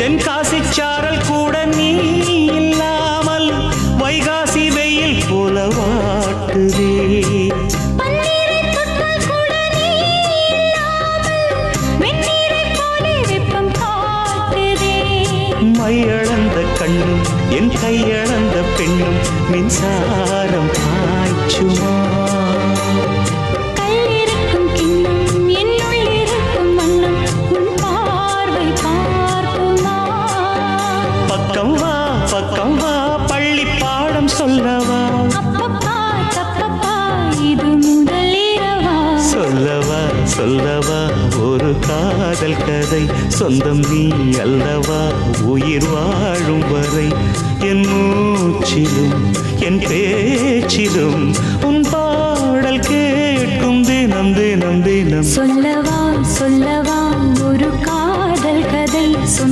தென்காசி சாரல் கூட நீ இல்லாமல் வைகாசி வெயில் போல வாட்டுதே. மையளந்த கண்ணும் என் கையளந்த பெண்ணும் மின்சாரம் பாய்ச்சுமா. கல்லிருக்கும் கிண்ணம் என்னுள் இருக்கும் வண்ணம் உன் பார்வை பார்க்குமா. பக்கம் வா பள்ளி பாடம் சொல்லவா. அப்பப்பா தப்பப்பா இது முதல் இரவா. சொல்லவா ஒரு காதல் கதை. சொந்தம் நீ அல்லவா உயிர் வாழும் வரை. என் மூச்சிலும் என் பேச்சிலும் உன் பாடல் கேட்கும் தினம் தினம் தினம். சொல்லவா ஒரு காதல் கதை.